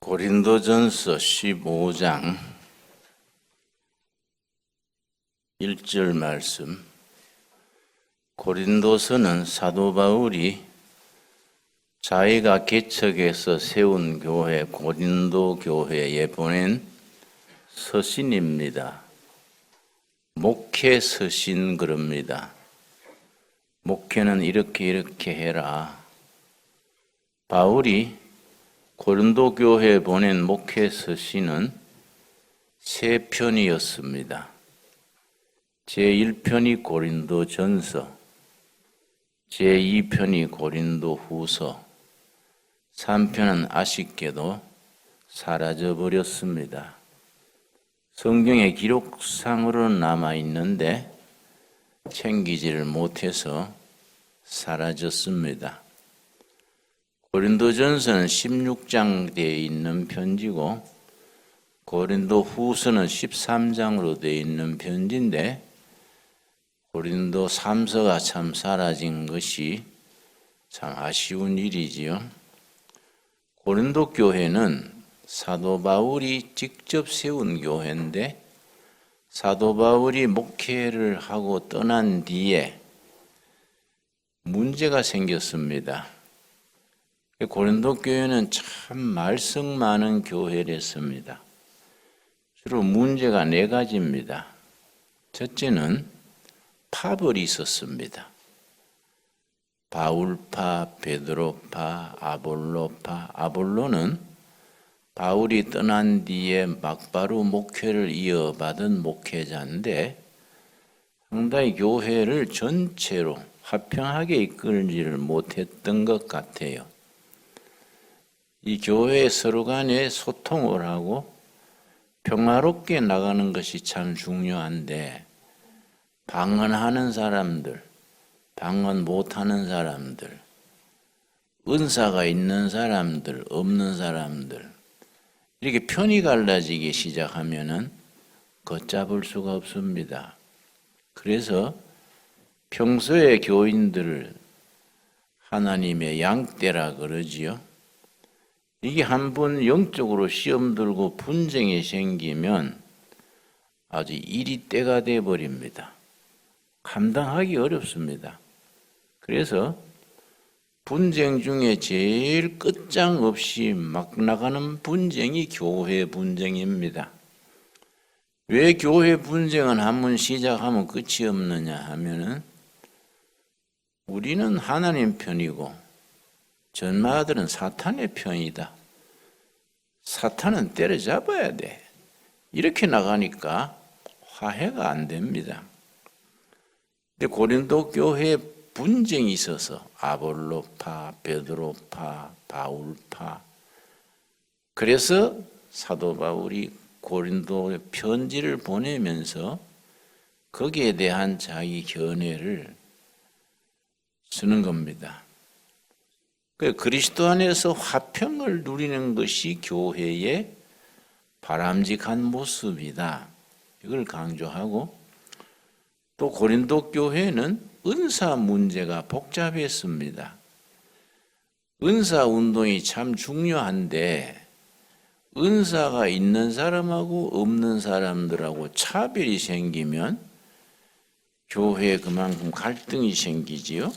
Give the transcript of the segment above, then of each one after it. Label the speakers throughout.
Speaker 1: 고린도전서 15장 1절 말씀. 고린도서는 사도 바울이 자기가 개척해서 세운 교회 고린도 교회에 보낸 서신입니다. 목회 서신 그럽니다. 목회는 이렇게 해라. 바울이 고린도 교회에 보낸 목회 서신은 3편이었습니다. 제1편이 고린도전서, 제2편이 고린도후서, 3편은 아쉽게도 사라져버렸습니다. 성경의 기록상으로는 남아있는데 챙기지를 못해서 사라졌습니다. 고린도전서는 16장 되어 있는 편지고 고린도후서는 13장으로 되어 있는 편지인데 고린도 3서가 참 사라진 것이 참 아쉬운 일이지요. 고린도 교회는 사도 바울이 직접 세운 교회인데 사도 바울이 목회를 하고 떠난 뒤에 문제가 생겼습니다. 고린도 교회는 참 말썽 많은 교회였습니다. 주로 문제가 4가지입니다. 첫째는 파벌이 있었습니다. 바울파, 베드로파, 아볼로파. 아볼로는 바울이 떠난 뒤에 막바로 목회를 이어받은 목회자인데 상당히 교회를 전체로 화평하게 이끌지를 못했던 것 같아요. 이 교회 서로 간에 소통을 하고 평화롭게 나가는 것이 참 중요한데 방언하는 사람들, 방언 못하는 사람들, 은사가 있는 사람들, 없는 사람들 이렇게 편이 갈라지기 시작하면은 걷잡을 수가 없습니다. 그래서 평소에 교인들을 하나님의 양떼라 그러지요. 이게 한번 영적으로 시험 들고 분쟁이 생기면 아주 일이 때가 돼버립니다. 감당하기 어렵습니다. 그래서 분쟁 중에 제일 끝장없이 막 나가는 분쟁이 교회 분쟁입니다. 왜 교회 분쟁은 한번 시작하면 끝이 없느냐 하면은 우리는 하나님 편이고 전마들은 사탄의 편이다. 사탄은 때려잡아야 돼. 이렇게 나가니까 화해가 안 됩니다. 근데 고린도 교회에 분쟁이 있어서 아볼로파, 베드로파, 바울파. 그래서 사도 바울이 고린도에 편지를 보내면서 거기에 대한 자기 견해를 쓰는 겁니다. 그리스도 안에서 화평을 누리는 것이 교회의 바람직한 모습이다. 이걸 강조하고 또 고린도 교회는 은사 문제가 복잡했습니다. 은사 운동이 참 중요한데 은사가 있는 사람하고 없는 사람들하고 차별이 생기면 교회에 그만큼 갈등이 생기지요.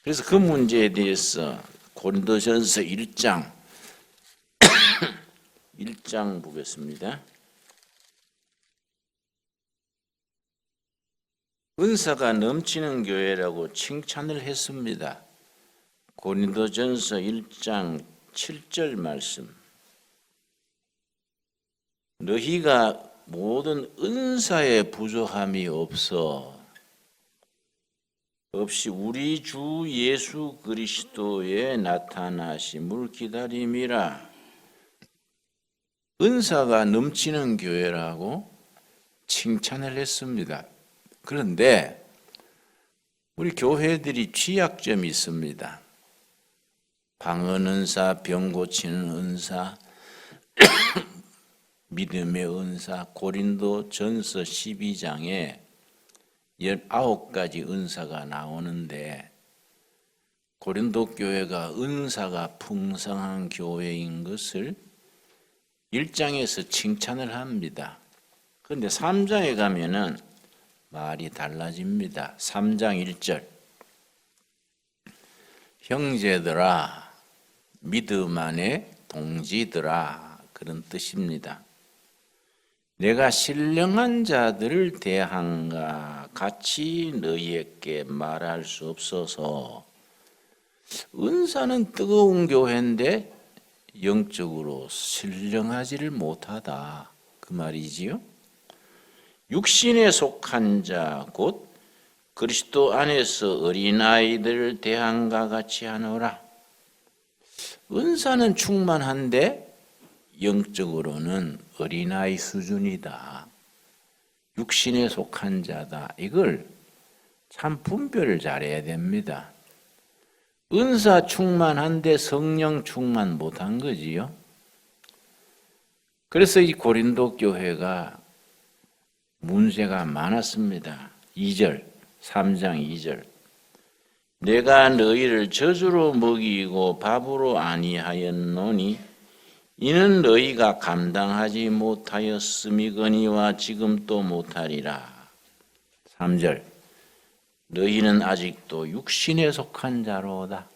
Speaker 1: 그래서 그 문제에 대해서 고린도전서 1장 1장 보겠습니다. 은사가 넘치는 교회라고 칭찬을 했습니다. 고린도전서 1장 7절 말씀. 너희가 모든 은사에 부족함이 없이 우리 주 예수 그리스도의 나타나심을 기다림이라. 은사가 넘치는 교회라고 칭찬을 했습니다. 그런데 우리 교회들이 취약점이 있습니다. 방언 은사, 병 고치는 은사, 믿음의 은사, 고린도 전서 12장에 19가지 은사가 나오는데 고린도 교회가 은사가 풍성한 교회인 것을 1장에서 칭찬을 합니다. 그런데 3장에 가면은 말이 달라집니다. 3장 1절. 형제들아, 믿음 안에 동지들아, 그런 뜻입니다. 내가 신령한 자들을 대한가 같이 너희에게 말할 수 없어서 은사는 뜨거운 교회인데 영적으로 신령하지를 못하다, 그 말이지요. 육신에 속한 자 곧 그리스도 안에서 어린아이들을 대한가 같이 하노라. 은사는 충만한데 영적으로는 어린아이 수준이다. 육신에 속한 자다. 이걸 참 분별을 잘해야 됩니다. 은사 충만한데 성령 충만 못한 거지요. 그래서 이 고린도 교회가 문제가 많았습니다. 2절, 3장 2절. 내가 너희를 젖으로 먹이고 밥으로 아니하였노니 이는 너희가 감당하지 못하였음이거니와 지금 또 못하리라. 3절. 너희는 아직도 육신에 속한 자로다.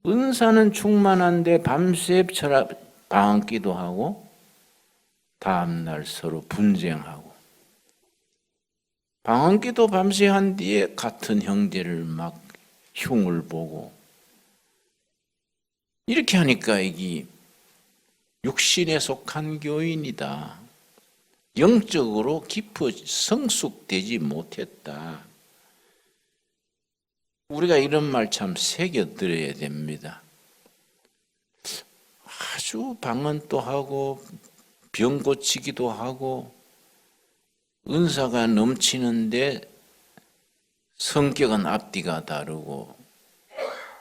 Speaker 1: 은사는 충만한데 밤새 방언기도 하고 다음날 서로 분쟁하고 방언기도 밤새 한 뒤에 같은 형제를 막 흉을 보고 이렇게 하니까 이게 육신에 속한 교인이다. 영적으로 깊어 성숙되지 못했다. 우리가 이런 말 참 새겨들어야 됩니다. 아주 방언도 하고 병 고치기도 하고 은사가 넘치는데 성격은 앞뒤가 다르고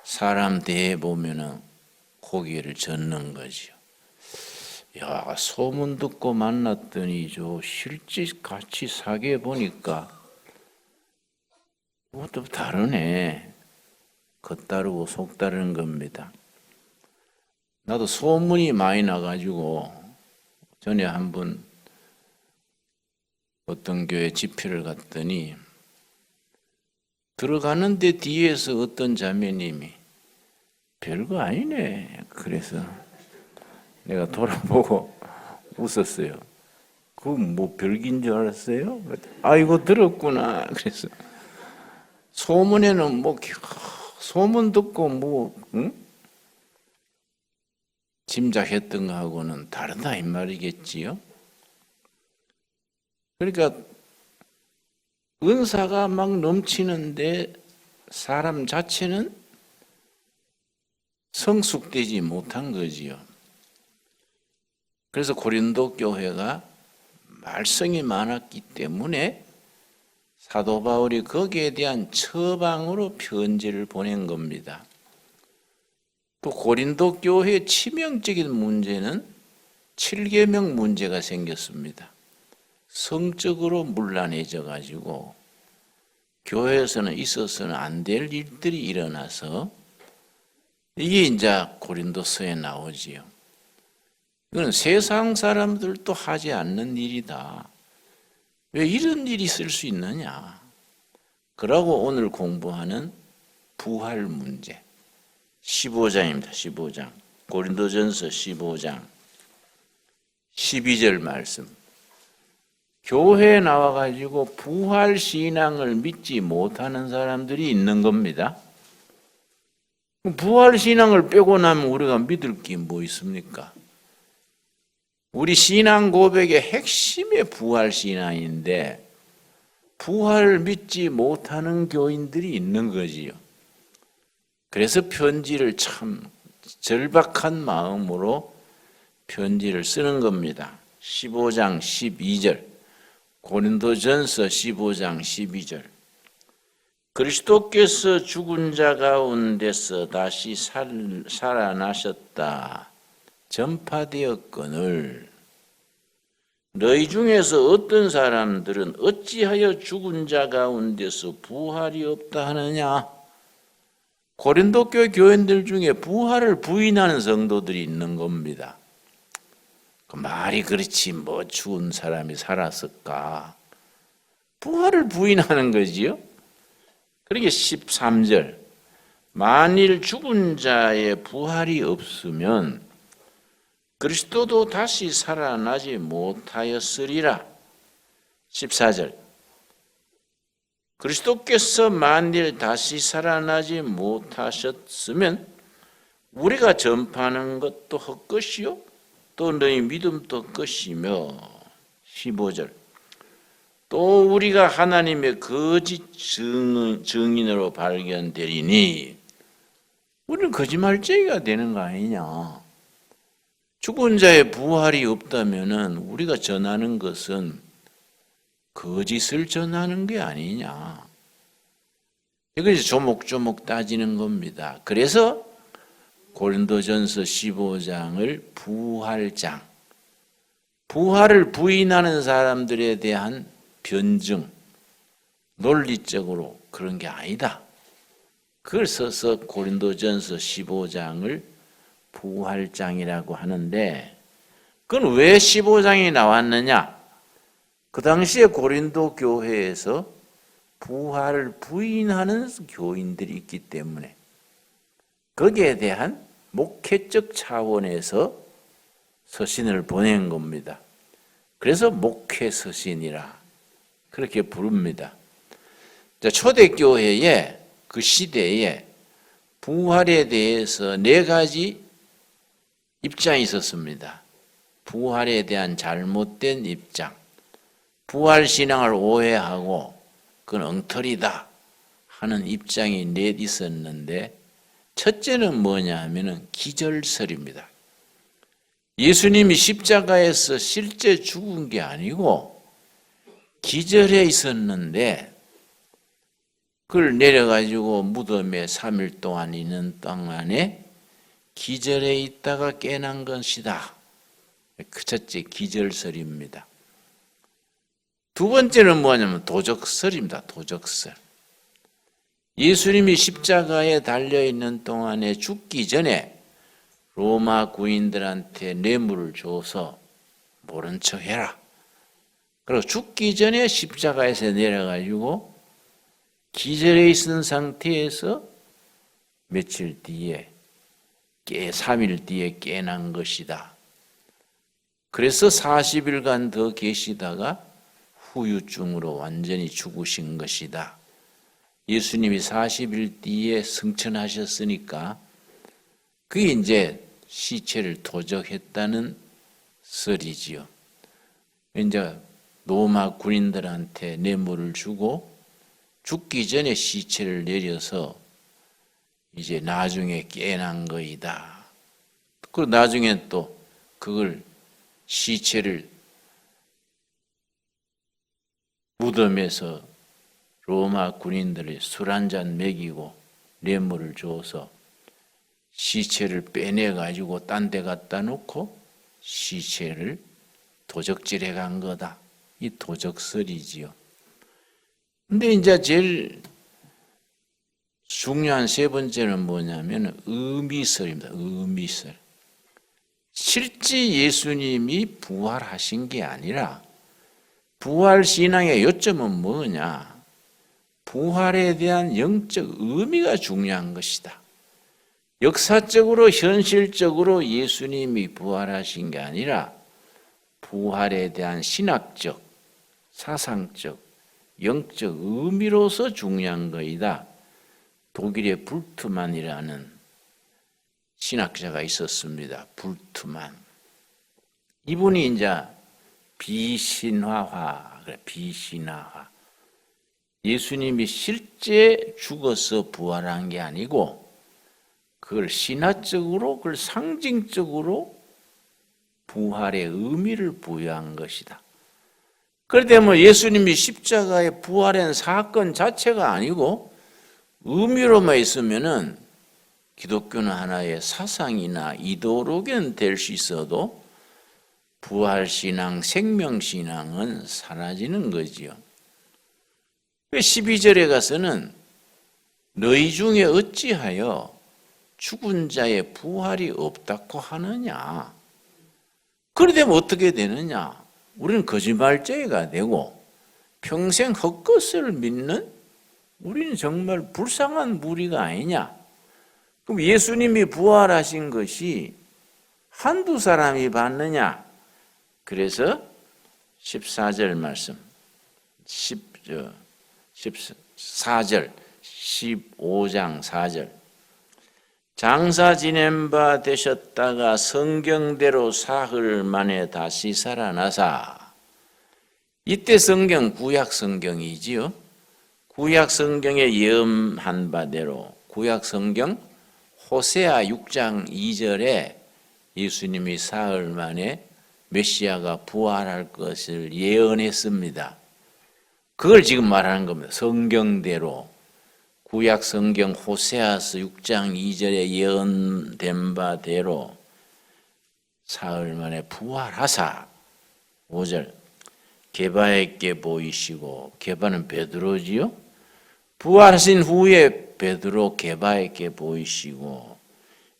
Speaker 1: 사람 대해 보면은 고개를 젓는 거죠. 야, 소문 듣고 만났더니 실제 같이 사귀어 보니까 또 다르네. 겉다르고 속다른 겁니다. 나도 소문이 많이 나가지고 전에 한번 어떤 교회 집회를 갔더니 들어가는데 뒤에서 어떤 자매님이 별거 아니네. 그래서 내가 돌아보고 웃었어요. 그거 뭐 별긴 줄 알았어요? 아이고 들었구나. 그래서 소문에는 뭐 소문 듣고 뭐 짐작했던 거하고는 다르다 이 말이겠지요. 그러니까 은사가 막 넘치는데 사람 자체는 성숙되지 못한 거지요. 그래서 고린도 교회가 말썽이 많았기 때문에 사도 바울이 거기에 대한 처방으로 편지를 보낸 겁니다. 또 고린도 교회의 치명적인 문제는 7계명 문제가 생겼습니다. 성적으로 문란해져 가지고 교회에서는 있어서는 안 될 일들이 일어나서 이게 이제 고린도서에 나오지요. 이건 세상 사람들도 하지 않는 일이다. 왜 이런 일이 있을 수 있느냐? 그러고 오늘 공부하는 부활 문제 15장입니다. 15장 고린도전서 15장 12절 말씀. 교회에 나와가지고 부활 신앙을 믿지 못하는 사람들이 있는 겁니다. 부활 신앙을 빼고 나면 우리가 믿을 게 뭐 있습니까? 우리 신앙 고백의 핵심이 부활 신앙인데 부활을 믿지 못하는 교인들이 있는 거지요. 그래서 편지를 참 절박한 마음으로 편지를 쓰는 겁니다. 15장 12절 고린도전서 15장 12절 그리스도께서 죽은 자 가운데서 다시 살아나셨다 전파되었거늘 너희 중에서 어떤 사람들은 어찌하여 죽은 자 가운데서 부활이 없다 하느냐? 고린도 교회 교인들 중에 부활을 부인하는 성도들이 있는 겁니다. 그 말이 그렇지 뭐 죽은 사람이 살았을까? 부활을 부인하는 거지요. 그러게 13절 만일 죽은 자의 부활이 없으면 그리스도도 다시 살아나지 못하였으리라. 14절 그리스도께서 만일 다시 살아나지 못하셨으면 우리가 전파하는 것도 헛것이요 또 너희 믿음도 헛것이며 15절 또 우리가 하나님의 거짓 증인으로 발견되리니 우리는 거짓말쟁이가 되는 거 아니냐. 죽은 자의 부활이 없다면 우리가 전하는 것은 거짓을 전하는 게 아니냐. 이것이 조목조목 따지는 겁니다. 그래서 고린도전서 15장을 부활장, 부활을 부인하는 사람들에 대한 변증, 논리적으로 그런 게 아니다. 그걸 써서 고린도전서 15장을 부활장이라고 하는데 그건 왜 15장이 나왔느냐? 그 당시에 고린도 교회에서 부활을 부인하는 교인들이 있기 때문에 거기에 대한 목회적 차원에서 서신을 보낸 겁니다. 그래서 목회 서신이라 그렇게 부릅니다. 초대교회에 그 시대에 부활에 대해서 4가지 입장이 있었습니다. 부활에 대한 잘못된 입장, 부활 신앙을 오해하고 그건 엉터리다 하는 입장이 4 있었는데 첫째는 뭐냐 하면은 기절설입니다. 예수님이 십자가에서 실제 죽은 게 아니고 기절해 있었는데 그걸 내려가지고 무덤에 3일 동안 있는 동안에 기절해 있다가 깨난 것이다. 그 첫째 기절설입니다. 두 번째는 뭐냐면 도적설입니다. 도적설. 예수님이 십자가에 달려있는 동안에 죽기 전에 로마 군인들한테 뇌물을 줘서 모른 척 해라. 그리고 죽기 전에 십자가에서 내려가지고 기절해 있는 상태에서 며칠 뒤에 3일 뒤에 깨난 것이다. 그래서 40일간 더 계시다가 후유증으로 완전히 죽으신 것이다. 예수님이 40일 뒤에 승천하셨으니까 그게 이제 시체를 도적했다는 설이지요. 이제 로마 군인들한테 뇌물을 주고 죽기 전에 시체를 내려서 이제 나중에 깨난 거이다. 그리고 나중에 또 그걸 시체를 무덤에서 로마 군인들이 술 한잔 먹이고 뇌물을 줘서 시체를 빼내가지고 딴 데 갖다 놓고 시체를 도적질해 간 거다. 이 도적설이지요. 근데 이제 제일 중요한 3번째는 뭐냐면 의미설입니다. 의미설. 실제 예수님이 부활하신 게 아니라 부활 신앙의 요점은 뭐냐? 부활에 대한 영적 의미가 중요한 것이다. 역사적으로 현실적으로 예수님이 부활하신 게 아니라 부활에 대한 신학적, 사상적, 영적 의미로서 중요한 것이다. 독일의 불트만이라는 신학자가 있었습니다. 불트만. 이분이 이제 비신화화, 비신화화. 예수님이 실제 죽어서 부활한 게 아니고 그걸 신화적으로, 그걸 상징적으로 부활의 의미를 부여한 것이다. 그런데 뭐 예수님이 십자가에 부활한 사건 자체가 아니고 의미로만 있으면은 기독교는 하나의 사상이나 이데올로기는 될 수 있어도 부활신앙, 생명신앙은 사라지는 거지요. 12절에 가서는 너희 중에 어찌하여 죽은 자의 부활이 없다고 하느냐. 그래 되면 어떻게 되느냐? 우리는 거짓말쟁이가 되고 평생 헛것을 믿는 우리는 정말 불쌍한 무리가 아니냐? 그럼 예수님이 부활하신 것이 한두 사람이 받느냐? 그래서 14절 말씀, 14절, 15장 4절. 장사 지낸 바 되셨다가 성경대로 사흘 만에 다시 살아나사. 이때 성경 구약 성경이지요. 구약 성경에 예언한 바대로 구약 성경 호세아 6장 2절에 예수님이 사흘 만에 메시아가 부활할 것을 예언했습니다. 그걸 지금 말하는 겁니다. 성경대로 구약 성경 호세아서 6장 2절에 예언된 바대로 사흘 만에 부활하사. 5절 게바에게 보이시고, 게바는 베드로지요. 부활하신 후에 베드로 게바에게 보이시고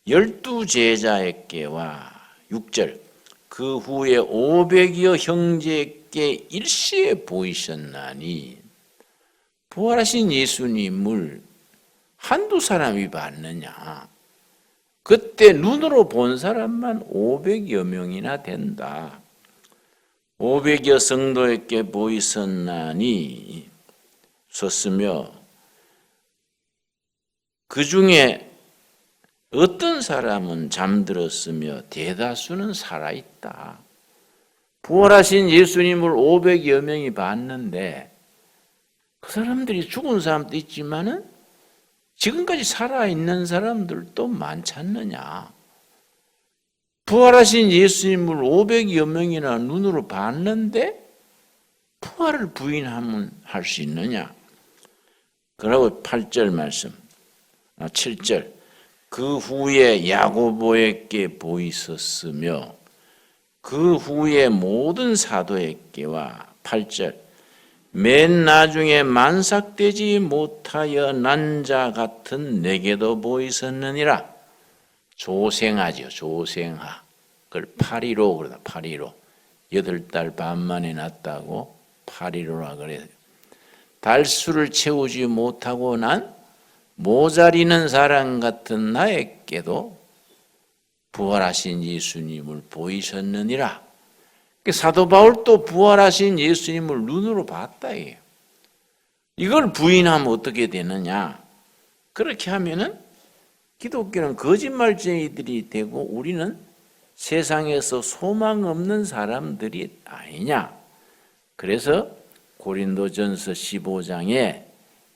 Speaker 1: 12 제자에게와 6절 그 후에 500여 형제에게 일시에 보이셨나니. 부활하신 예수님을 한두 사람이 봤느냐? 그때 눈으로 본 사람만 500여 명이나 된다. 500여 성도에게 보이셨나니 썼으며 그 중에 어떤 사람은 잠들었으며 대다수는 살아있다. 부활하신 예수님을 500여 명이 봤는데 그 사람들이 죽은 사람도 있지만은 지금까지 살아있는 사람들도 많지 않느냐. 부활하신 예수님을 500여 명이나 눈으로 봤는데 부활을 부인하면 할 수 있느냐. 그러고 8절 말씀, 7절 그 후에 야고보에게 보이셨으며 그 후에 모든 사도에게와 8절 맨 나중에 만삭되지 못하여 난 자 같은 내게도 보이셨느니라. 조생하죠. 조생하. 그걸 8.15 그러다. 8.15. 8달 반 만에 났다고 8.15라 그래요. 달수를 채우지 못하고 난 모자리는 사람 같은 나에게도 부활하신 예수님을 보이셨느니라. 사도 바울도 부활하신 예수님을 눈으로 봤다. 이걸 부인하면 어떻게 되느냐? 그렇게 하면은 기독교는 거짓말쟁이들이 되고 우리는 세상에서 소망 없는 사람들이 아니냐. 그래서 고린도전서 15장에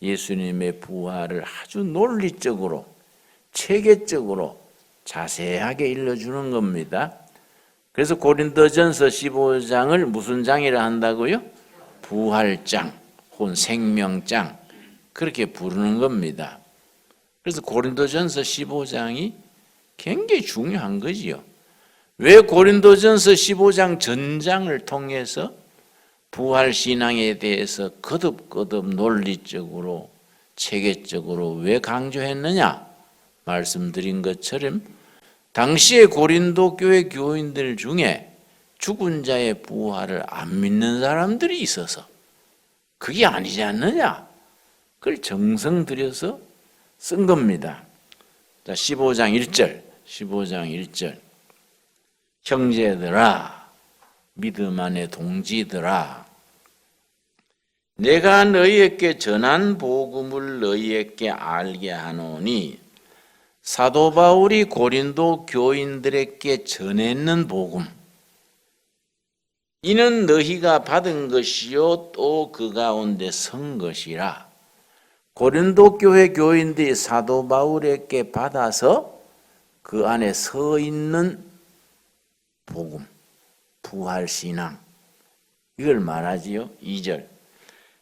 Speaker 1: 예수님의 부활을 아주 논리적으로 체계적으로 자세하게 일러주는 겁니다. 그래서 고린도전서 15장을 무슨 장이라 한다고요? 부활장 혹은 생명장 그렇게 부르는 겁니다. 그래서 고린도전서 15장이 굉장히 중요한 거지요. 왜 고린도전서 15장 전장을 통해서 부활신앙에 대해서 거듭거듭 논리적으로 체계적으로 왜 강조했느냐? 말씀드린 것처럼 당시에 고린도 교회 교인들 중에 죽은 자의 부활을 안 믿는 사람들이 있어서 그게 아니지 않느냐? 그걸 정성 들여서 쓴 겁니다. 자, 15장 1절 형제들아 믿음 안의 동지들아 내가 너희에게 전한 복음을 너희에게 알게 하노니 사도 바울이 고린도 교인들에게 전했는 복음 이는 너희가 받은 것이요 또 그 가운데 선 것이라. 고린도 교회 교인들이 사도 바울에게 받아서 그 안에 서 있는 복음, 부활신앙 이걸 말하지요. 2절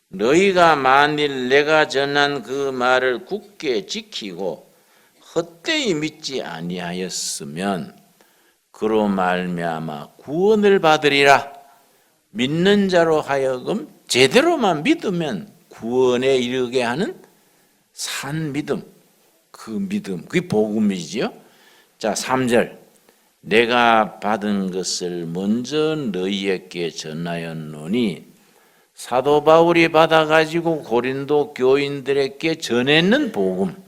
Speaker 1: 너희가 만일 내가 전한 그 말을 굳게 지키고 헛되이 믿지 아니하였으면 그로 말미암아 구원을 받으리라. 믿는 자로 하여금 제대로만 믿으면 구원에 이르게 하는 산 믿음, 그 믿음, 그게 복음이지요. 자, 3절 내가 받은 것을 먼저 너희에게 전하였노니 사도 바울이 받아가지고 고린도 교인들에게 전했는 복음,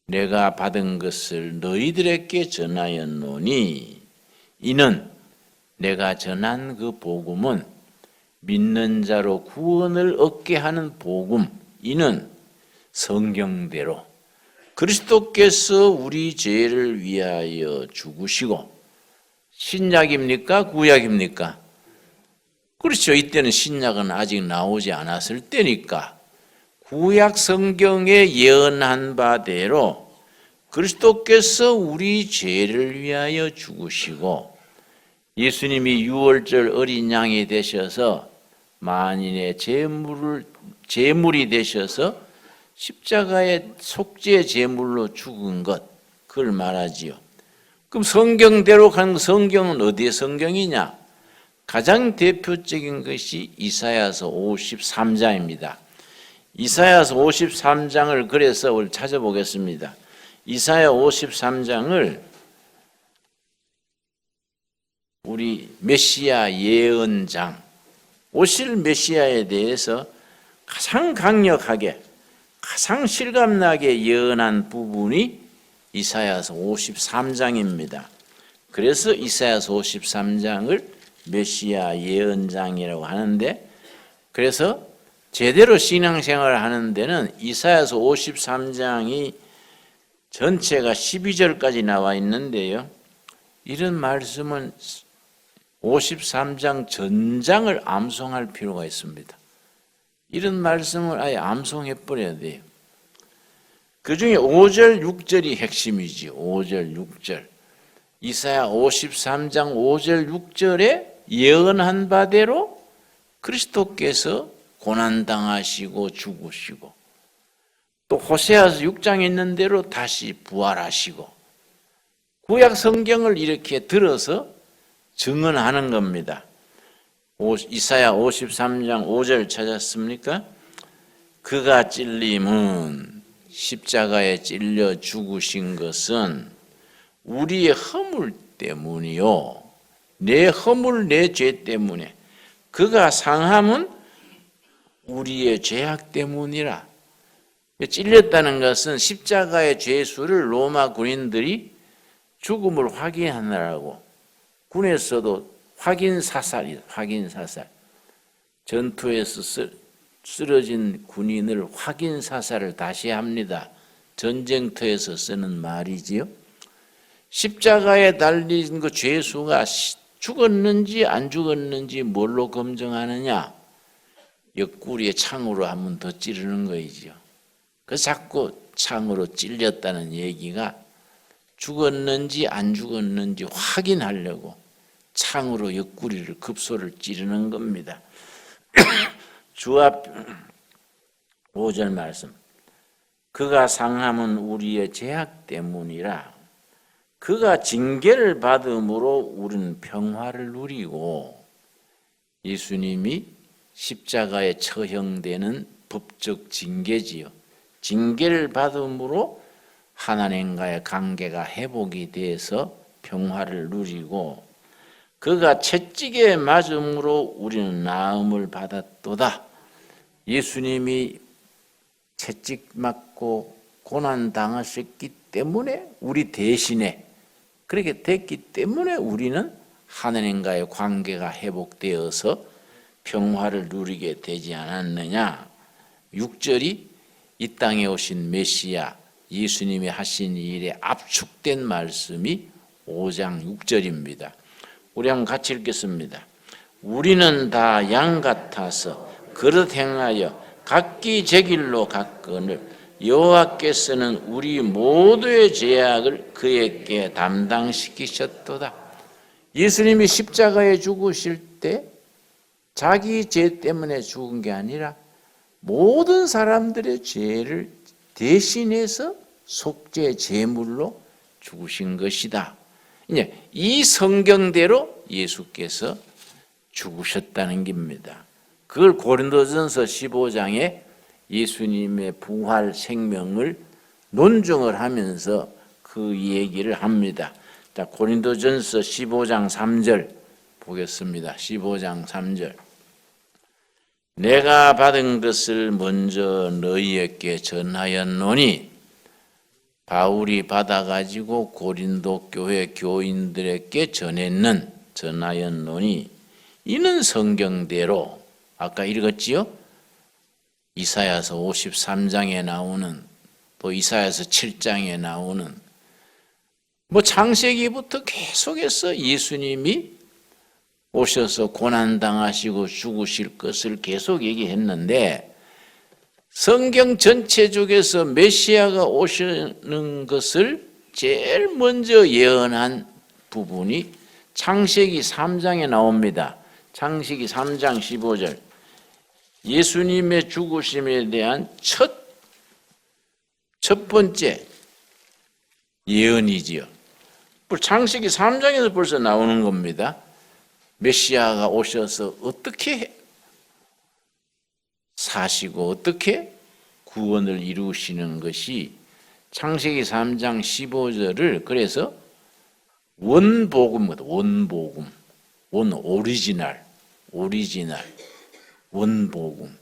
Speaker 1: 내가 받은 것을 너희들에게 전하였노니 이는 내가 전한 그 복음은 믿는 자로 구원을 얻게 하는 복음, 이는 성경대로 그리스도께서 우리 죄를 위하여 죽으시고, 신약입니까? 구약입니까? 그렇죠. 이때는 신약은 아직 나오지 않았을 때니까 구약 성경에 예언한 바대로 그리스도께서 우리 죄를 위하여 죽으시고, 예수님이 유월절 어린 양이 되셔서 만인의 제물이 되셔서 십자가의 속죄 제물로 죽은 것, 그걸 말하지요. 그럼 성경대로 가는 성경은 어디의 성경이냐? 가장 대표적인 것이 이사야서 53장입니다. 이사야서 53장을 그래서 오늘 찾아보겠습니다. 이사야 53장을 우리 메시아 예언장, 오실 메시아에 대해서 가장 강력하게, 가장 실감나게 예언한 부분이 이사야서 53장입니다. 그래서 이사야서 53장을 메시아 예언장이라고 하는데, 그래서 제대로 신앙생활을 하는 데는 이사야서 53장이 전체가 12절까지 나와 있는데요, 이런 말씀은 53장 전장을 암송할 필요가 있습니다. 이런 말씀을 아예 암송해 버려야 돼요. 그 중에 5절, 6절이 핵심이지. 5절, 6절. 이사야 53장 5절, 6절에 예언한 바대로 그리스도께서 고난당하시고 죽으시고, 또 호세아서 6장에 있는 대로 다시 부활하시고, 구약 성경을 이렇게 들어서 증언하는 겁니다. 이사야 53장 5절 찾았습니까? 그가 찔림은, 십자가에 찔려 죽으신 것은 우리의 허물 때문이요, 내 허물 내 죄 때문에, 그가 상함은 우리의 죄악 때문이라. 찔렸다는 것은 십자가의 죄수를 로마 군인들이 죽음을 확인하느라고, 군에서도 확인사살이다. 확인사살. 전투에서 쓰러진 군인을 확인사살을 다시 합니다. 전쟁터에서 쓰는 말이지요. 십자가에 달린 그 죄수가 죽었는지 안 죽었는지 뭘로 검증하느냐? 옆구리에 창으로 한 번 더 찌르는 거이지요. 그래서 자꾸 창으로 찔렸다는 얘기가 죽었는지 안 죽었는지 확인하려고 창으로 옆구리를 급소를 찌르는 겁니다. 주 앞 5절 말씀. 그가 상함은 우리의 죄악 때문이라. 그가 징계를 받음으로 우리는 평화를 누리고, 예수님이 십자가에 처형되는 법적 징계지요. 징계를 받음으로 하나님과의 관계가 회복이 돼서 평화를 누리고, 그가 채찍에 맞음으로 우리는 나음을 받았도다. 예수님이 채찍 맞고 고난 당하셨기 때문에, 우리 대신에 그렇게 됐기 때문에 우리는 하나님과의 관계가 회복되어서 평화를 누리게 되지 않았느냐. 6절이 이 땅에 오신 메시아 예수님이 하신 일에 압축된 말씀이 5장 6절입니다. 우리 한번 같이 읽겠습니다. 우리는 다 양 같아서 그릇 행하여 각기 제 길로 갔거늘 여호와께서는 우리 모두의 죄악을 그에게 담당시키셨도다. 예수님이 십자가에 죽으실 때 자기 죄 때문에 죽은 게 아니라 모든 사람들의 죄를 대신해서 속죄 제물로 죽으신 것이다. 이제 이 성경대로 예수께서 죽으셨다는 겁니다. 그걸 고린도전서 15장에 예수님의 부활 생명을 논증을 하면서 그 얘기를 합니다. 자, 고린도전서 15장 3절 보겠습니다. 15장 3절. 내가 받은 것을 먼저 너희에게 전하였노니, 바울이 받아가지고 고린도 교회 교인들에게 전하였노니 이는 성경대로, 아까 읽었지요? 이사야서 53장에 나오는, 또 이사야서 7장에 나오는, 창세기부터 계속해서 예수님이 오셔서 고난당하시고 죽으실 것을 계속 얘기했는데, 성경 전체 중에서 메시아가 오시는 것을 제일 먼저 예언한 부분이 창세기 3장에 나옵니다. 창세기 3장 15절. 예수님의 죽으심에 대한 첫 번째 예언이지요. 창세기 3장에서 벌써 나오는 겁니다. 메시아가 오셔서 어떻게 사시고 어떻게 구원을 이루시는 것이 창세기 3장 15절을 그래서 원복음입니다. 원복음. 오리지널. 원복음.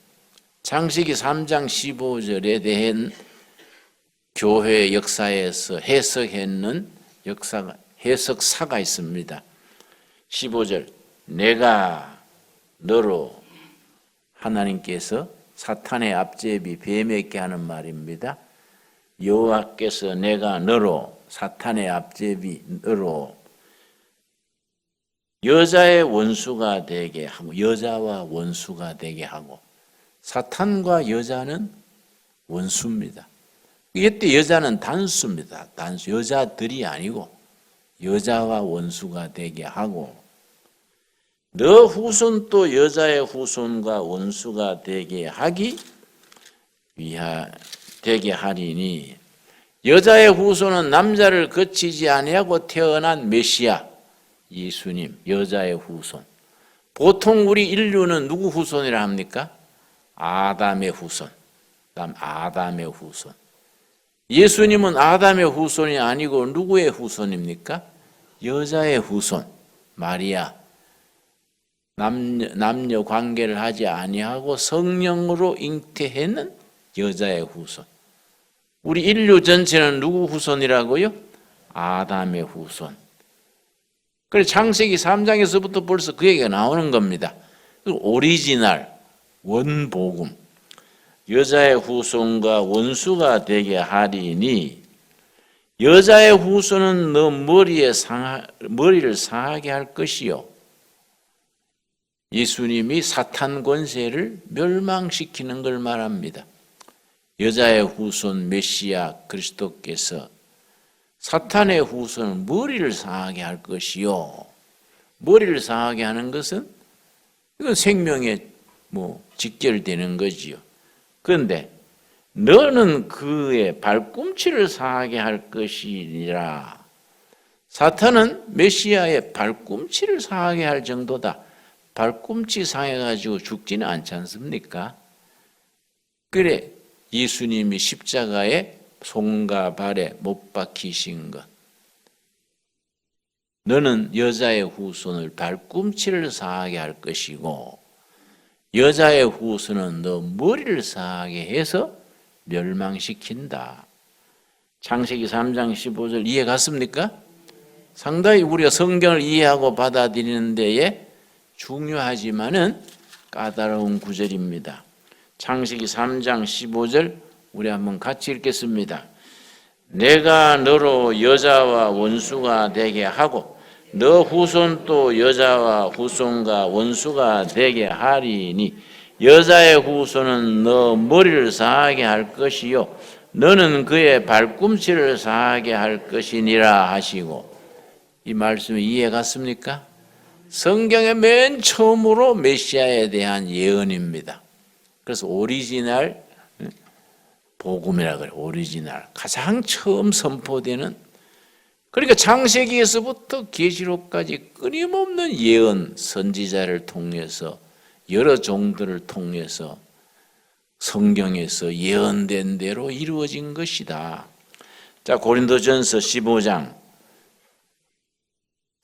Speaker 1: 창세기 3장 15절에 대한 교회 역사에서 해석사가 있습니다. 15절. 내가 너로, 하나님께서 사탄의 앞제비 뱀에게 하는 말입니다. 여호와께서 내가 너로, 사탄의 앞제비 너로 여자의 원수가 되게 하고, 여자와 원수가 되게 하고, 사탄과 여자는 원수입니다. 이때 여자는 단수입니다. 단수. 여자들이 아니고 여자와 원수가 되게 하고, 너 후손도 여자의 후손과 원수가 되게 하리니, 여자의 후손은 남자를 거치지 아니하고 태어난 메시아 예수님, 여자의 후손. 보통 우리 인류는 누구 후손이라 합니까? 아담의 후손. 아담의 후손. 예수님은 아담의 후손이 아니고 누구의 후손입니까? 여자의 후손, 마리아. 남녀 관계를 하지 아니하고 성령으로 잉태하는 여자의 후손. 우리 인류 전체는 누구 후손이라고요? 아담의 후손. 그래서 창세기 3장에서부터 벌써 그 얘기가 나오는 겁니다. 오리지널, 원복음. 여자의 후손과 원수가 되게 하리니, 여자의 후손은 너 머리를 상하게 할 것이요. 예수님이 사탄 권세를 멸망시키는 걸 말합니다. 여자의 후손 메시아 그리스도께서 사탄의 후손은 머리를 상하게 할 것이요. 머리를 상하게 하는 것은 이건 생명에 직결되는 거지요. 그런데 너는 그의 발꿈치를 상하게 할 것이니라. 사탄은 메시아의 발꿈치를 상하게 할 정도다. 발꿈치 상해가지고 죽지는 않지 않습니까? 그래, 예수님이 십자가에 손과 발에 못 박히신 것. 너는 여자의 후손을 발꿈치를 상하게 할 것이고, 여자의 후손은 너 머리를 상하게 해서 멸망시킨다. 창세기 3장 15절 이해 갔습니까? 상당히 우리가 성경을 이해하고 받아들이는 데에 중요하지만은 까다로운 구절입니다. 창세기 3장 15절 우리 한번 같이 읽겠습니다. 내가 너로 여자와 원수가 되게 하고 너 후손도 여자와 후손과 원수가 되게 하리니, 여자의 후손은 너 머리를 상하게 할 것이요 너는 그의 발꿈치를 상하게 할 것이니라 하시고. 이 말씀이 이해 갔습니까? 성경의 맨 처음으로 메시아에 대한 예언입니다. 그래서 오리지널 복음이라 그래요. 오리지널. 가장 처음 선포되는, 그러니까 창세기에서부터 계시록까지 끊임없는 예언, 선지자를 통해서 여러 종들을 통해서 성경에서 예언된 대로 이루어진 것이다. 자, 고린도전서 15장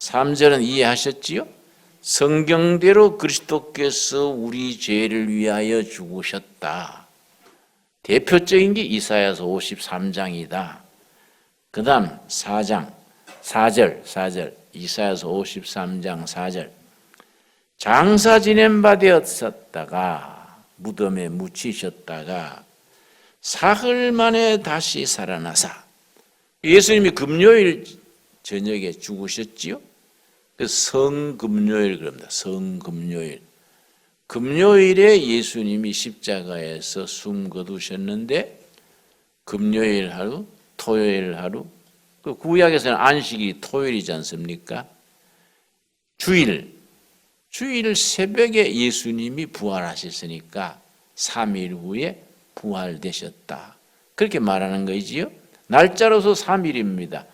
Speaker 1: 3절은 이해하셨지요? 성경대로 그리스도께서 우리 죄를 위하여 죽으셨다. 대표적인 게 이사야서 53장이다. 그 다음 4절 이사야서 53장 4절 장사 지낸 바 되었었다가 무덤에 묻히셨다가 사흘 만에 다시 살아나사. 예수님이 금요일 저녁에 죽으셨지요? 그 성금요일 그럽니다. 성금요일. 금요일에 예수님이 십자가에서 숨 거두셨는데 금요일 하루, 토요일 하루, 그 구약에서는 안식이 토요일이지 않습니까? 주일 새벽에 예수님이 부활하셨으니까 3일 후에 부활되셨다. 그렇게 말하는 거지요. 날짜로서 3일입니다.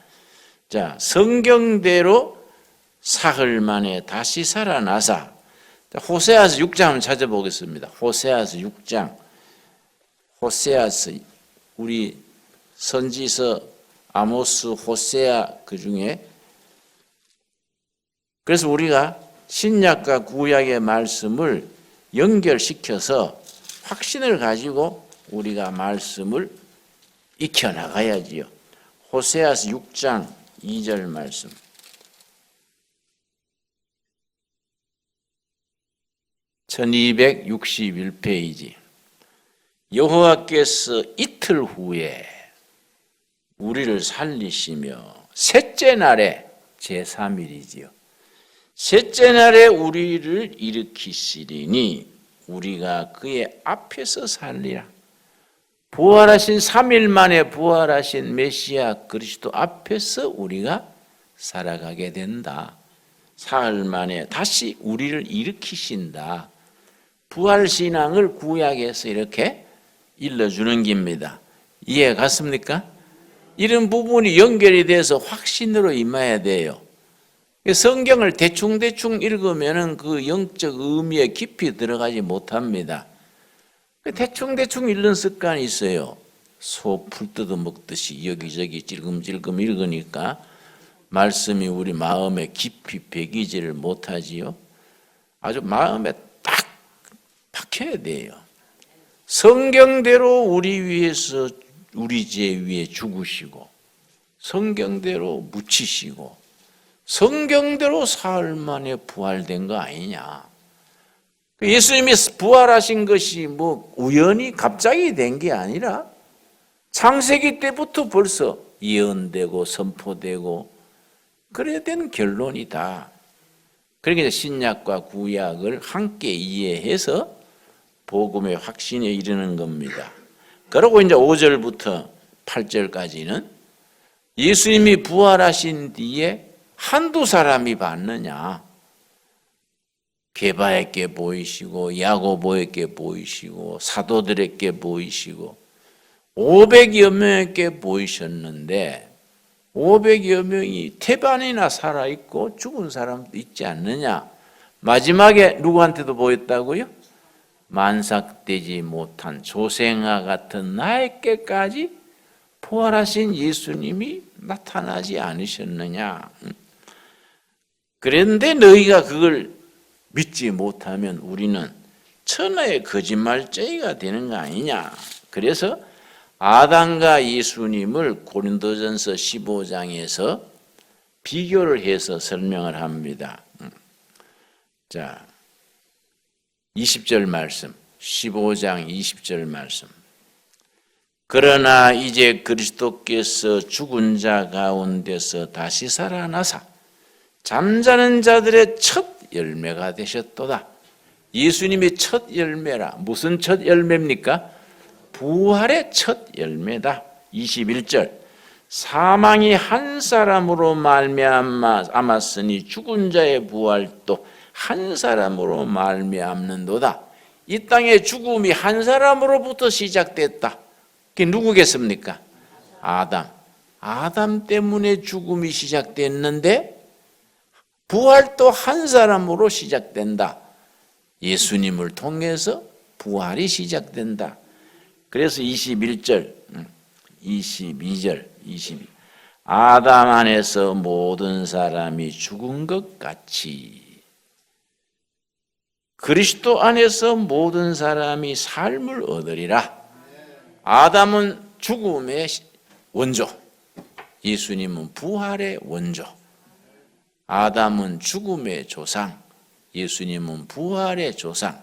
Speaker 1: 자, 성경대로 사흘 만에 다시 살아나사. 호세아서 6장 한번 찾아보겠습니다. 호세아서 6장. 호세아서 우리 선지서 아모스, 호세아 그 중에 그래서 우리가 신약과 구약의 말씀을 연결시켜서 확신을 가지고 우리가 말씀을 익혀나가야지요. 호세아서 6장 2절 말씀. (1261페이지) 여호와께서 이틀 후에 우리를 살리시며 셋째 날에 제3일이지요. 셋째 날에 우리를 일으키시리니 우리가 그의 앞에서 살리라. 부활하신 3일 만에 부활하신 메시아 그리스도 앞에서 우리가 살아가게 된다. 사흘 만에 다시 우리를 일으키신다. 부활신앙을 구약에서 이렇게 일러주는 겁니다. 이해 갔습니까? 이런 부분이 연결이 돼서 확신으로 임해야 돼요. 성경을 대충대충 읽으면 그 영적 의미에 깊이 들어가지 못합니다. 대충대충 읽는 습관이 있어요. 소 풀 뜯어 먹듯이 여기저기 찔끔찔끔 읽으니까 말씀이 우리 마음에 깊이 배기지를 못하지요. 아주 마음에 딱 박혀야 돼요. 성경대로 우리 위해서 우리 죄 위에 죽으시고 성경대로 묻히시고 성경대로 사흘 만에 부활된 거 아니냐. 예수님이 부활하신 것이 뭐 우연히 갑자기 된 게 아니라 창세기 때부터 벌써 예언되고 선포되고 그래야 된 결론이다. 그러니까 신약과 구약을 함께 이해해서 복음의 확신에 이르는 겁니다. 그리고 이제 5절부터 8절까지는 예수님이 부활하신 뒤에 한두 사람이 봤느냐. 게바에게 보이시고 야고보에게 보이시고 사도들에게 보이시고 500여 명에게 보이셨는데 500여 명이 태반이나 살아있고 죽은 사람도 있지 않느냐. 마지막에 누구한테도 보였다고요? 만삭되지 못한 조생아 같은 나에게까지 부활하신 예수님이 나타나지 않으셨느냐. 그런데 너희가 그걸 믿지 못하면 우리는 천하의 거짓말쟁이가 되는 거 아니냐. 그래서 아담과 예수님을 고린도전서 15장에서 비교를 해서 설명을 합니다. 자, 20절 말씀, 15장 20절 말씀. 그러나 이제 그리스도께서 죽은 자 가운데서 다시 살아나사 잠자는 자들의 첫 열매가 되셨도다. 예수님의 첫 열매라. 무슨 첫 열매입니까? 부활의 첫 열매다. 21절. 사망이 한 사람으로 말미암았으니 죽은 자의 부활도 한 사람으로 말미암는도다. 이 땅의 죽음이 한 사람으로부터 시작됐다. 그게 누구겠습니까? 아담. 아담 때문에 죽음이 시작됐는데 부활도 한 사람으로 시작된다. 예수님을 통해서 부활이 시작된다. 그래서 21절, 22절, 22. 아담 안에서 모든 사람이 죽은 것 같이 그리스도 안에서 모든 사람이 삶을 얻으리라. 아담은 죽음의 원조, 예수님은 부활의 원조. 아담은 죽음의 조상, 예수님은 부활의 조상.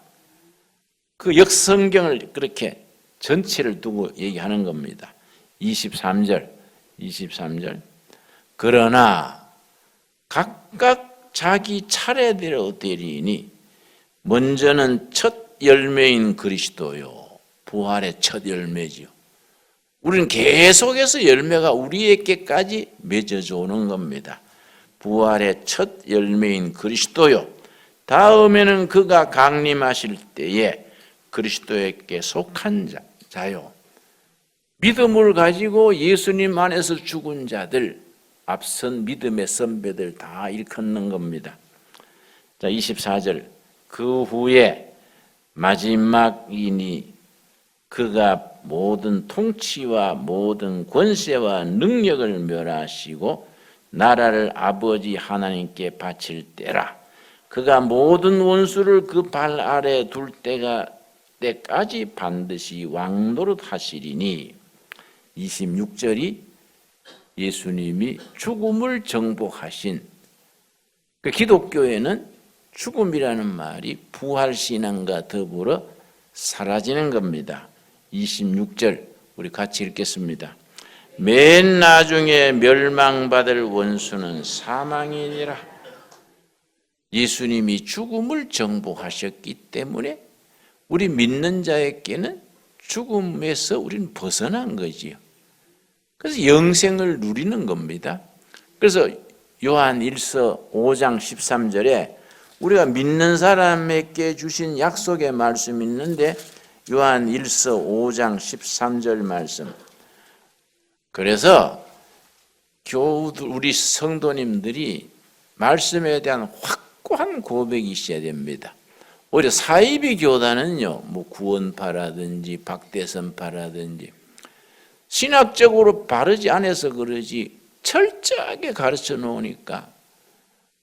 Speaker 1: 그 역성경을 그렇게 전체를 두고 얘기하는 겁니다. 23절. 그러나 각각 자기 차례대로 되리니 먼저는 첫 열매인 그리스도요. 부활의 첫 열매지요. 우리는 계속해서 열매가 우리에게까지 맺어져 오는 겁니다. 부활의 첫 열매인 그리스도요. 다음에는 그가 강림하실 때에 그리스도에게 속한 자요. 믿음을 가지고 예수님 안에서 죽은 자들, 앞선 믿음의 선배들 다 일컫는 겁니다. 자, 24절. 그 후에 마지막이니 그가 모든 통치와 모든 권세와 능력을 멸하시고 나라를 아버지 하나님께 바칠 때라. 그가 모든 원수를 그 발 아래 둘 때까지 반드시 왕노릇 하시리니 26절이 예수님이 죽음을 정복하신 그 기독교에는 죽음이라는 말이 부활신앙과 더불어 사라지는 겁니다. 26절 우리 같이 읽겠습니다. 맨 나중에 멸망받을 원수는 사망이니라. 예수님이 죽음을 정복하셨기 때문에 우리 믿는 자에게는 죽음에서 우리는 벗어난 거지요. 그래서 영생을 누리는 겁니다. 그래서 요한 1서 5장 13절에 우리가 믿는 사람에게 주신 약속의 말씀이 있는데 요한 1서 5장 13절 말씀. 그래서 교우들 우리 성도님들이 말씀에 대한 확고한 고백이 있어야 됩니다. 오히려 사이비 교단은요, 뭐 구원파라든지 박대선파라든지 신학적으로 바르지 않아서 그러지 철저하게 가르쳐 놓으니까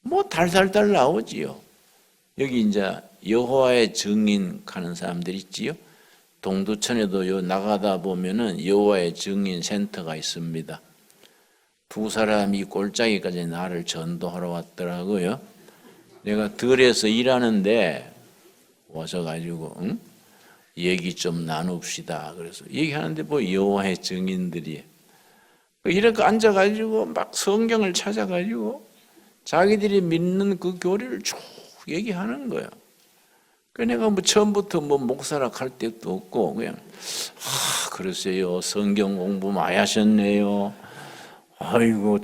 Speaker 1: 뭐 달달달 나오지요. 여기 이제 여호와의 증인 가는 사람들 있지요. 동두천에도 요 나가다 보면은 여호와의 증인 센터가 있습니다. 두 사람이 꼴짜기까지 나를 전도하러 왔더라고요. 내가 들에서 일하는데 오셔가지고 얘기 좀 나눕시다. 그래서 얘기하는데 뭐 여호와의 증인들이 이렇게 앉아가지고 막 성경을 찾아가지고 자기들이 믿는 그 교리를 쭉 얘기하는 거예요. 그래서 내가 뭐 처음부터 뭐 목사라 할 때도 없고 그냥 그러세요. 성경 공부 많이 하셨네요. 아이고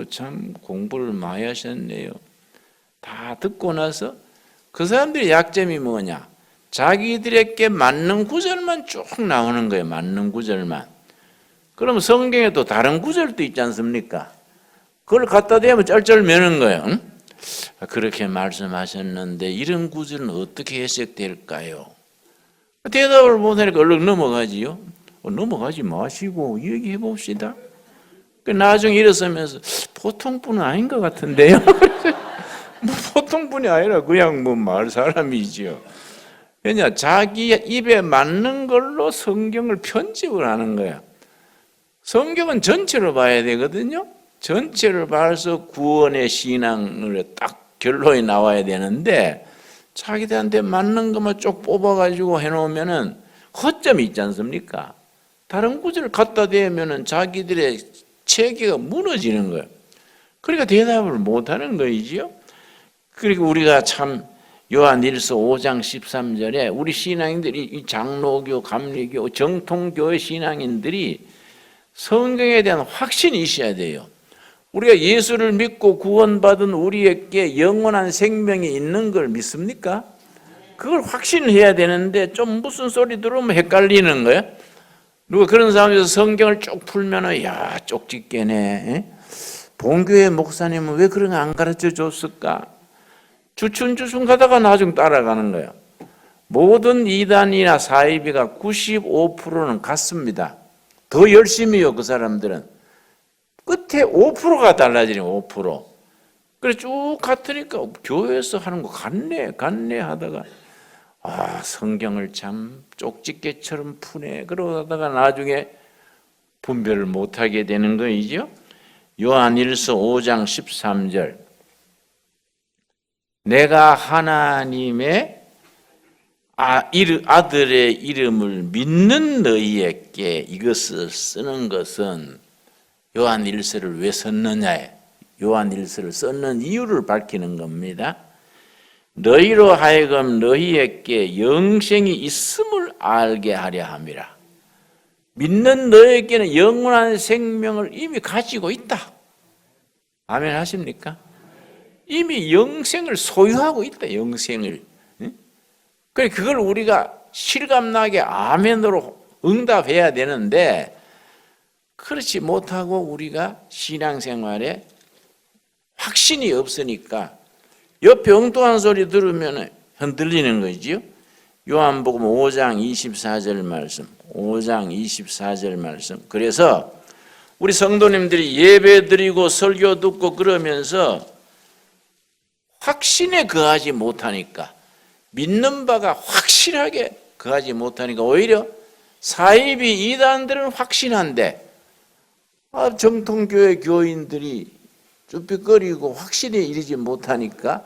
Speaker 1: 참 공부를 많이 하셨네요. 다 듣고 나서 그 사람들의 약점이 뭐냐? 자기들에게 맞는 구절만 쭉 나오는 거예요. 맞는 구절만. 그럼 성경에 또 다른 구절도 있지 않습니까? 그걸 갖다 대면 쩔쩔 매는 거예요. 응? 그렇게 말씀하셨는데 이런 구절은 어떻게 해석될까요? 대답을 못하니까 얼른 넘어가지요. 넘어가지 마시고 얘기해 봅시다. 나중에 일어서면서 보통 분은 아닌 것 같은데요. 뭐 보통 분이 아니라 그냥 뭐 말 사람이지요. 왜냐 자기 입에 맞는 걸로 성경을 편집을 하는 거야. 성경은 전체로 봐야 되거든요. 전체를 봐서 구원의 신앙을 딱 결론이 나와야 되는데 자기들한테 맞는 것만 쭉 뽑아가지고 해놓으면은 허점이 있지 않습니까? 다른 구절을 갖다 대면은 자기들의 체계가 무너지는 거예요. 그러니까 대답을 못하는 거이지요. 그리고 우리가 참 요한 1서 5장 13절에 우리 신앙인들이 이 장로교, 감리교, 정통교의 신앙인들이 성경에 대한 확신이 있어야 돼요. 우리가 예수를 믿고 구원받은 우리에게 영원한 생명이 있는 걸 믿습니까? 그걸 확신해야 되는데 좀 무슨 소리 들으면 헷갈리는 거예요. 누가 그런 상황에서 성경을 쭉 풀면은 야 쪽집게네. 본교회 목사님은 왜 그런 거 안 가르쳐 줬을까? 주춤주춤 가다가 나중 따라가는 거예요. 모든 이단이나 사이비가 95%는 같습니다. 더 열심히요. 그 사람들은 끝에 5%가 달라지네, 5%. 그래 쭉 갔더니까 교회에서 하는 거 같네 하다가 성경을 참 쪽집게처럼 푸네. 그러다가 나중에 분별을 못하게 되는 거이죠. 요한일서 5장 13절. 내가 하나님의 아들의 이름을 믿는 너희에게 이것을 쓰는 것은 요한일서를 왜 썼느냐, 요한일서를 썼는 이유를 밝히는 겁니다. 너희로 하여금 너희에게 영생이 있음을 알게 하려 함이라. 믿는 너희에게는 영원한 생명을 이미 가지고 있다. 아멘 하십니까? 이미 영생을 소유하고 있다. 영생을. 그래 그걸 우리가 실감나게 아멘으로 응답해야 되는데, 그렇지 못하고 우리가 신앙생활에 확신이 없으니까 옆에 엉뚱한 소리 들으면 흔들리는 거지요. 요한복음 5장 24절 말씀, 5장 24절 말씀. 그래서 우리 성도님들이 예배 드리고 설교 듣고 그러면서 확신에 거하지 못하니까, 믿는 바가 확실하게 거하지 못하니까 오히려 사이비 이단들은 확신한데 정통교회 교인들이 쭈삣거리고 확실히 이르지 못하니까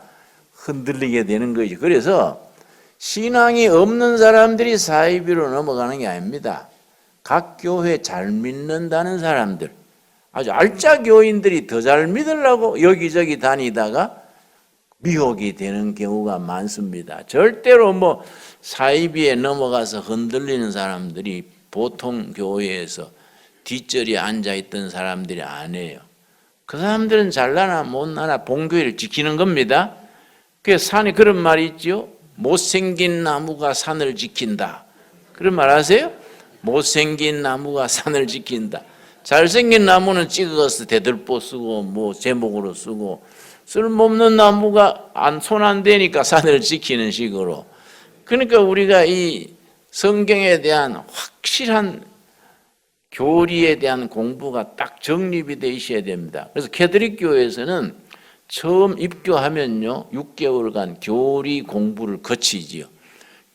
Speaker 1: 흔들리게 되는 거죠. 그래서 신앙이 없는 사람들이 사이비로 넘어가는 게 아닙니다. 각 교회 잘 믿는다는 사람들, 아주 알짜 교인들이 더 잘 믿으려고 여기저기 다니다가 미혹이 되는 경우가 많습니다. 절대로 사이비에 넘어가서 흔들리는 사람들이 보통 교회에서 뒷자리에 앉아있던 사람들이 아니에요. 그 사람들은 잘나나 못나나 본교회를 지키는 겁니다. 그래서 산에 그런 말이 있죠. 못생긴 나무가 산을 지킨다. 그런 말 아세요? 못생긴 나무가 산을 지킨다. 잘생긴 나무는 찍어서 대들보 쓰고 제목으로 쓰고, 쓸모없는 나무가 손 안 대니까 산을 지키는 식으로. 그러니까 우리가 이 성경에 대한 확실한 교리에 대한 공부가 딱 정립이 되어 있어야 됩니다. 그래서 캐톨릭 교회에서는 처음 입교하면요 6개월간 교리 공부를 거치지요.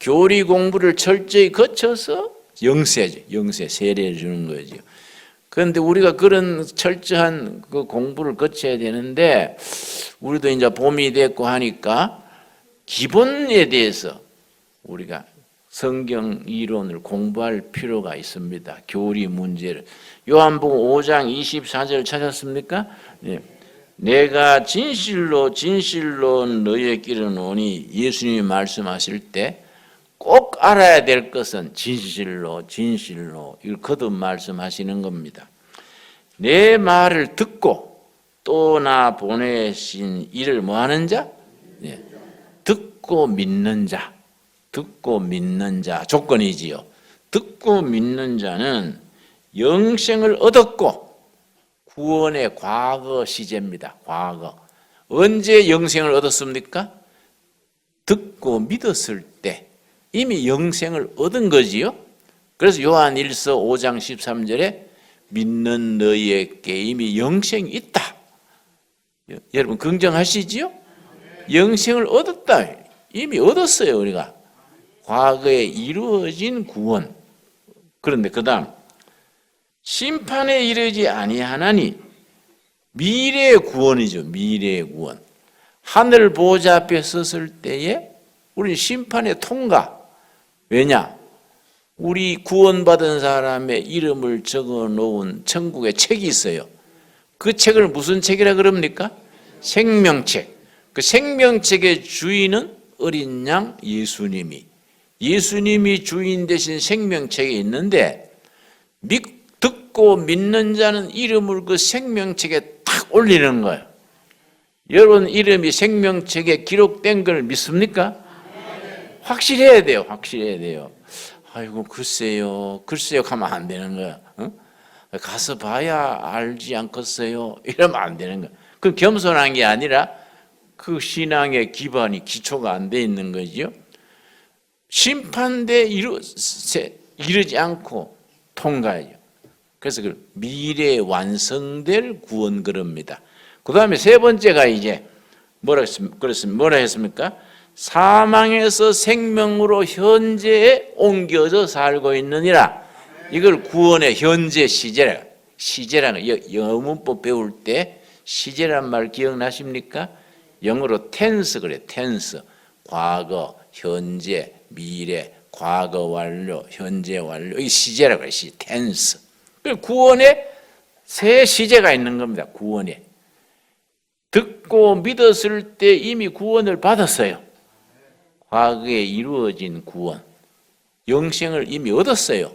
Speaker 1: 교리 공부를 철저히 거쳐서 영세죠. 영세 세례를 주는 거죠. 그런데 우리가 그런 철저한 그 공부를 거쳐야 되는데, 우리도 이제 봄이 됐고 하니까 기본에 대해서 우리가 성경 이론을 공부할 필요가 있습니다. 교리 문제를. 요한복음 5장 24절 찾았습니까? 네. 내가 진실로 너희에게 이르노니, 예수님이 말씀하실 때 꼭 알아야 될 것은 진실로 이걸 거듭 말씀하시는 겁니다. 내 말을 듣고 또 나 보내신 이를 뭐하는 자? 네. 듣고 믿는 자. 조건이지요. 듣고 믿는 자는 영생을 얻었고, 구원의 과거 시제입니다. 과거. 언제 영생을 얻었습니까? 듣고 믿었을 때 이미 영생을 얻은 거지요. 그래서 요한일서 5장 13절에 믿는 너희에게 이미 영생이 있다. 여러분 긍정하시지요? 영생을 얻었다. 이미 얻었어요. 우리가 과거에 이루어진 구원. 그런데 그 다음 심판에 이르지 아니하나니, 미래의 구원이죠. 미래의 구원. 하늘 보좌 앞에 섰을 때에 우리는 심판에 통과. 왜냐? 우리 구원받은 사람의 이름을 적어 놓은 천국에 책이 있어요. 그 책을 무슨 책이라 그럽니까? 생명책. 그 생명책의 주인은 어린 양 예수님이 주인 되신 생명책에 있는데, 듣고 믿는 자는 이름을 그 생명책에 탁 올리는 거예요. 여러분 이름이 생명책에 기록된 걸 믿습니까? 확실해야 돼요. 아이고 글쎄요 하면 안 되는 거야. 가서 봐야 알지 않겠어요? 이러면 안 되는 거야. 그 겸손한 게 아니라 그 신앙의 기초가 안 돼 있는 거죠. 심판대에 이르지 않고 통과해요. 그래서 그 미래에 완성될 구원 그럽니다. 그 다음에 세 번째가 이제 뭐라 했습니까? 사망에서 생명으로 현재에 옮겨져 살고 있느니라. 이걸 구원의 현재 시제라는 영어 문법 배울 때 시제란 말 기억나십니까? 영어로 tense 그래. tense. 과거, 현재, 미래, 과거 완료, 현재 완료. 이 시제라고 해요. tense. 구원에 세 시제가 있는 겁니다. 구원에. 듣고 믿었을 때 이미 구원을 받았어요. 과거에 이루어진 구원. 영생을 이미 얻었어요.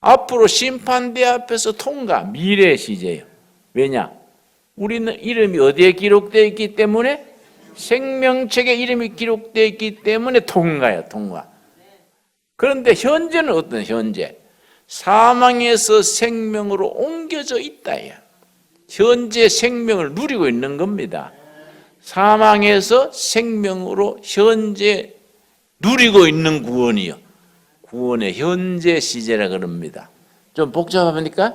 Speaker 1: 앞으로 심판대 앞에서 통과, 미래 시제예요. 왜냐? 우리는 이름이 어디에 기록되어 있기 때문에? 생명책에 이름이 기록되어 있기 때문에 통과예요. 통과. 그런데 현재는 어떤 현재? 사망에서 생명으로 옮겨져 있다. 현재 생명을 누리고 있는 겁니다. 사망에서 생명으로 현재 누리고 있는 구원이요. 구원의 현재 시제라 그럽니다. 좀 복잡합니까?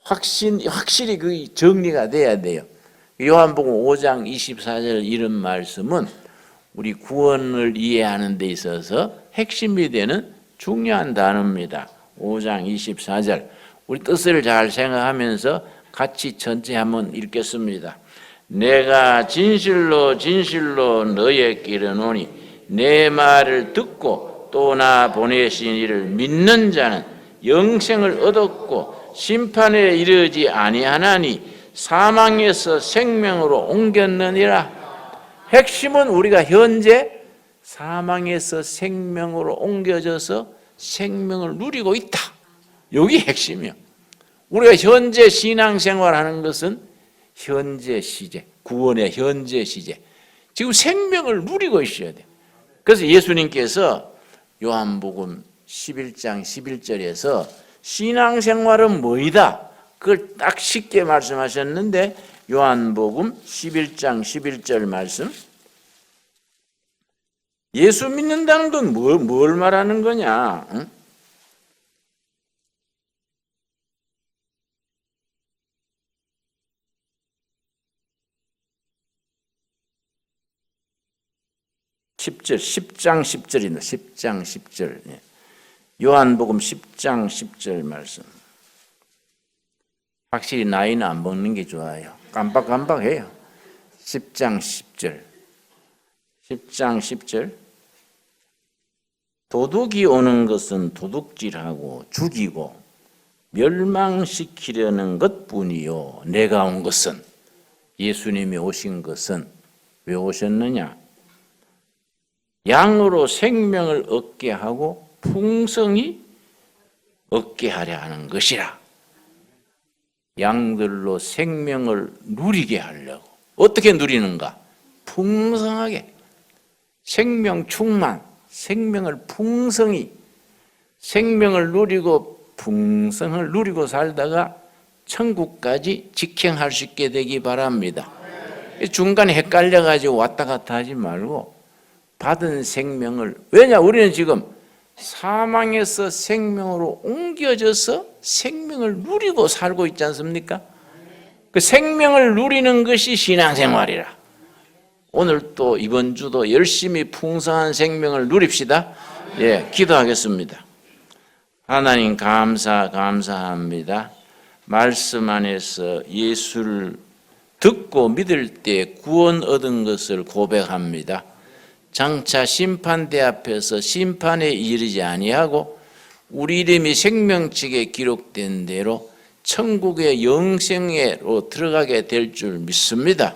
Speaker 1: 확실히 그 정리가 돼야 돼요. 요한복음 5장 24절 이런 말씀은 우리 구원을 이해하는 데 있어서 핵심이 되는 중요한 단어입니다. 5장 24절. 우리 뜻을 잘 생각하면서 같이 전체 한번 읽겠습니다. 내가 진실로 진실로 너희에게 이르노니 내 말을 듣고 또 나 보내신 이를 믿는 자는 영생을 얻었고 심판에 이르지 아니하나니 사망에서 생명으로 옮겼느니라. 핵심은 우리가 현재 사망에서 생명으로 옮겨져서 생명을 누리고 있다. 여기 핵심이요. 우리가 현재 신앙생활하는 것은 현재 시제, 구원의 현재 시제. 지금 생명을 누리고 있어야 돼요. 그래서 예수님께서 요한복음 11장 11절에서 신앙생활은 뭐이다? 그걸 딱 쉽게 말씀하셨는데 요한복음 11장 11절 말씀. 예수 믿는다는 건 뭘 말하는 거냐? 응? (10장 10절입니다. 10장 10절. 요한복음 10장 10절 말씀. 확실히 나이는 안 먹는 게 좋아요. 깜빡깜빡해요. 10장 10절. 10장 10절. 도둑이 오는 것은 도둑질하고 죽이고 멸망시키려는 것뿐이요. 내가 온 것은, 예수님이 오신 것은 왜 오셨느냐? 양으로 생명을 얻게 하고 풍성히 얻게 하려 하는 것이라. 양들로 생명을 누리게 하려고. 어떻게 누리는가? 풍성하게. 생명 충만, 생명을 풍성히, 생명을 누리고 풍성을 누리고 살다가 천국까지 직행할 수 있게 되기 바랍니다. 중간에 헷갈려가지고 왔다 갔다 하지 말고 받은 생명을, 왜냐? 우리는 지금 사망에서 생명으로 옮겨져서 생명을 누리고 살고 있지 않습니까? 그 생명을 누리는 것이 신앙생활이라. 오늘 또 이번 주도 열심히 풍성한 생명을 누립시다. 예, 기도하겠습니다. 하나님 감사합니다. 말씀 안에서 예수를 듣고 믿을 때 구원 얻은 것을 고백합니다. 장차 심판대 앞에서 심판에 이르지 아니하고 우리 이름이 생명책에 기록된 대로 천국의 영생으로 들어가게 될 줄 믿습니다.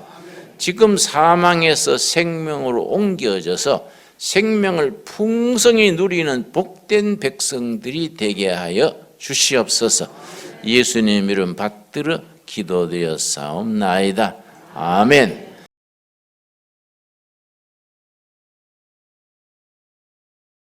Speaker 1: 지금 사망에서 생명으로 옮겨져서 생명을 풍성히 누리는 복된 백성들이 되게 하여 주시옵소서. 예수님 이름 받들어 기도드렸사옵나이다. 아멘.